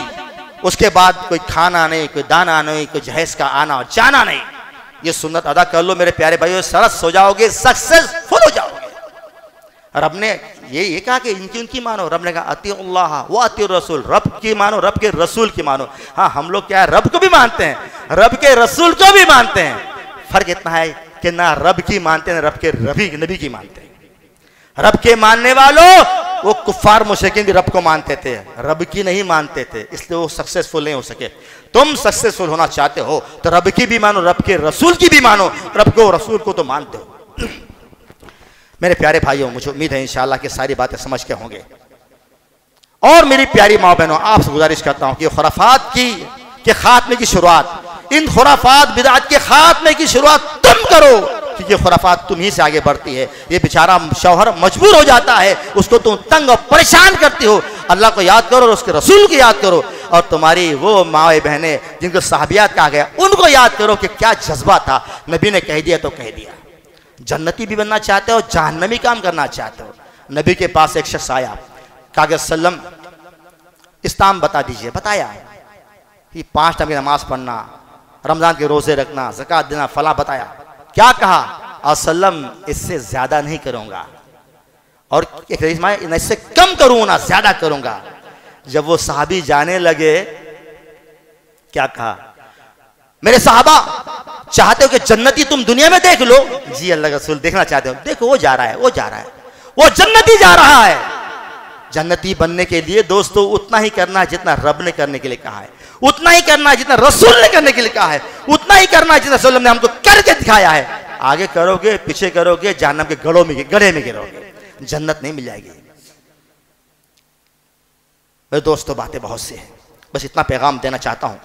उसके बाद कोई खाना नहीं, कोई दाना नहीं, कोई जहेज का आना और जाना नहीं। ये सुन्नत अदा कर लो मेरे प्यारे भाइयों, सरस हो जाओगे, सक्सेसफुल हो जाओगे। रब ने ये कहा कि इनकी मानो। रब ने कहा अतिउल्लाह व अतिउर रसूल, रब की मानो, रब के रसूल की मानो। हाँ, हम लोग क्या है, रब को भी मानते हैं, रब के रसूल को भी मानते हैं। फर्क इतना है कि ना रब की मानते हैं, रब के नबी की मानते हैं। रब के मानने वालों, वो कुफ्फार मुशरिकीन भी रब को मानते थे, रब की नहीं मानते थे, इसलिए वो सक्सेसफुल नहीं हो सके। तुम सक्सेसफुल होना चाहते हो तो रब की भी मानो, रब के रसूल की भी मानो। रब को रसूल को तो मानते हो। मेरे प्यारे भाइयों, मुझे उम्मीद है इंशाअल्लाह कि सारी बातें समझ के होंगे। और मेरी प्यारी माँ बहनों, आपसे गुजारिश करता हूं कि खुराफात के खात्मे की शुरुआत, इन खुराफात बिदअत के खात्मे की शुरुआत तुम करो, क्योंकि खुराफात तुम ही से आगे बढ़ती है। ये बेचारा शौहर मजबूर हो जाता है, उसको तुम तंग और परेशान करती हो। अल्लाह को याद करो और उसके रसूल को याद करो, और तुम्हारी वो माँ बहनें जिनको साहबियात कहा गया, उनको याद करो कि क्या जज्बा था। नबी ने कह दिया तो कह दिया। जन्नती भी बनना चाहते हो, जहन्नमी काम करना चाहते हो। नबी के पास एक शख्स आया, कहा सल्लम इस्लाम बता दीजिए। बताया कि 5 टाइम की नमाज पढ़ना, रमजान के रोजे रखना, ज़कात देना, फला बताया। क्या कहा? असलम इससे ज्यादा नहीं करूंगा, और इससे कम करूंगा ना, ज्यादा करूंगा। जब वो सहाबी जाने लगे, क्या कहा? मेरे साहबा चाहते हो कि जन्नती तुम दुनिया में देख लो? जी अल्लाह के रसूल देखना चाहते हो। देखो वो जा रहा है, वो जा रहा है, वो जन्नती जा रहा है। जन्नती बनने के लिए दोस्तों उतना ही करना है जितना रब ने करने के लिए कहा है, उतना ही करना है जितना रसूल ने करने के लिए कहा है, उतना ही करना है जितना रसूल ने हमको करके दिखाया है। आगे करोगे, पीछे करोगे, जहन्नम के गड्ढे में गिरोगे, जन्नत नहीं मिल जाएगी। मेरे दोस्तों, बातें बहुत सी हैं, बस इतना पैगाम देना चाहता हूं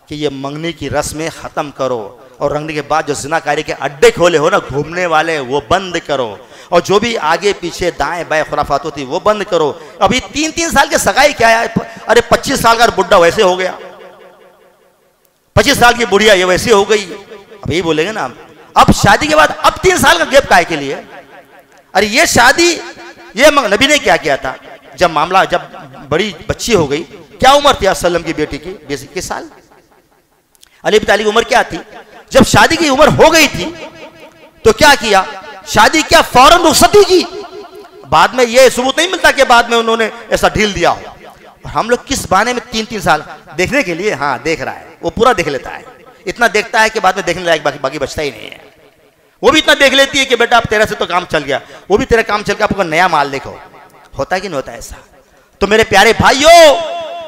कि ये मंगनी की रस्में खत्म करो, और रंगने के बाद जो ज़िनाकारी के अड्डे खोले हो ना घूमने वाले, वो बंद करो, और जो भी आगे पीछे दाएं बाएं खुराफात होती वो बंद करो। अभी 3-3 साल के सगाई क्या है? अरे 25 साल का बुढ़ा वैसे हो गया, 25 साल की बुढ़िया ये वैसी हो गई। अब यही बोलेंगे ना, अब शादी के बाद अब 3 साल का गैप काहे के लिए? अरे ये शादी, ये नबी ने क्या किया था? जब बड़ी बच्ची हो गई, क्या उम्र थी सल्लम की बेटी की? 20-21 साल। अली बिन तालिब की उम्र क्या थी? जब शादी की उम्र हो गई थी तो क्या किया? शादी क्या फौरन रुखसती की। बाद में यह सबूत नहीं मिलता कि बाद में उन्होंने ऐसा ढील दिया हो। और हम लोग किस बहाने में 3-3 साल देखने के लिए, हाँ देख रहा है, वो पूरा देख लेता है, इतना देखता है कि बाद में देखने लायक बाकी बचता ही नहीं है। वो भी इतना देख लेती है कि बेटा अब तेरा से तो काम चल गया, वो भी तेरा काम चल गया, आपको नया माल देखो। होता है कि नहीं होता ऐसा? तो मेरे प्यारे भाइयों,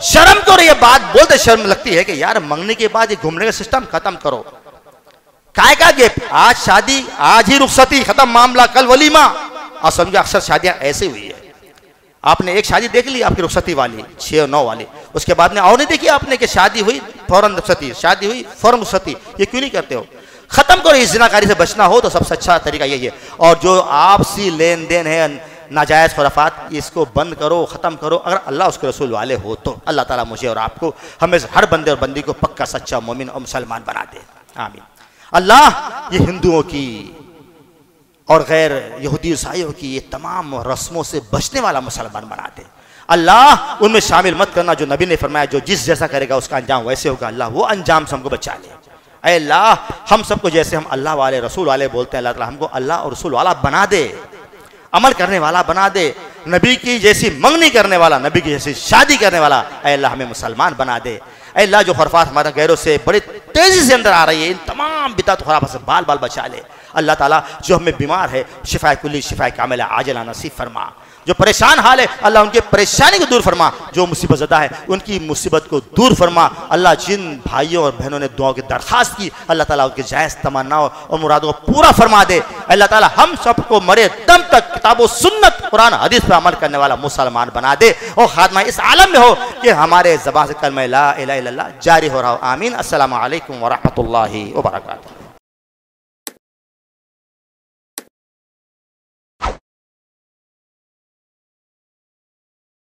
शर्म करो, ये बात बोलते शर्म लगती है कि यार मंगने के बाद ये घूमने का सिस्टम खत्म करो। काय का गेप? आज शादी, आज ही रुखसती, खत्म मामला, कल वलीमा। और समझो अक्सर शादियां ऐसे हुई है, आपने एक शादी देख ली आपकी रुखसती वाली 6 और 9 वाली, उसके बाद में और नहीं देखी आपने कि शादी हुई फौरन रुखसती, शादी हुई फौरन रुखसती। ये क्यों नहीं करते हो? खत्म करो। इस जिनाकारी से बचना हो तो सबसे अच्छा तरीका यही है। और जो आपसी लेन देन है, नाजायज़ खुराफात, इसको बंद करो, ख़त्म करो। अगर अल्लाह उसके रसूल वाले हो तो अल्लाह ताला मुझे और आपको, हमें हर बंदे और बंदी को पक्का सच्चा मोमिन और मुसलमान बना दे। आमीन। अल्लाह ये हिंदुओं की और गैर यहूदी ईसाइयों की ये तमाम रस्मों से बचने वाला मुसलमान बना दे। अल्लाह उनमें शामिल मत करना जो नबी ने फरमाया जो जिस जैसा करेगा उसका अंजाम वैसे होगा। अल्लाह वो अंजाम से हमको बचा ले। ऐ अल्लाह हम सबको जैसे हम अल्लाह वाले रसूल वाले बोलते हैं, अल्लाह ताला हमको अल्लाह और रसूल वाला बना दे, अमल करने वाला बना दे, नबी की जैसी मंगनी करने वाला, नबी की जैसी शादी करने वाला। ऐ अल्लाह हमें मुसलमान बना दे। ऐ अल्लाह जो खुराफात हमारे गैरों से बड़ी तेजी से अंदर आ रही है, इन तमाम बिदअत खुराफात से बाल बाल बचा ले। अल्लाह ताला जो हमें बीमार है शिफा कुल्ली शिफा कामिला आजिला नसीब फरमा। जो परेशान हाल है अल्लाह उनकी परेशानी को दूर फरमा। जो मुसीबत ज़दा है उनकी मुसीबत को दूर फरमा। अल्लाह जिन भाइयों और बहनों ने दुआ की दरख्वास्त की अल्लाह ताला उनकी जायज़ तमन्नाओं और मुरादों को पूरा फरमा दे। अल्लाह ताला हम सबको मरे दम तक किताब व सुन्नत कुरान हदीस पर अमल करने वाला मुसलमान बना दे और खात्मा इस आलम में हो कि हमारे ज़बान से कलमा ला इलाहा इल्लल्लाह जारी हो रहा हो। आमीन। अस्सलामु अलैकुम व रहमतुल्लाहि व बरकातुहू।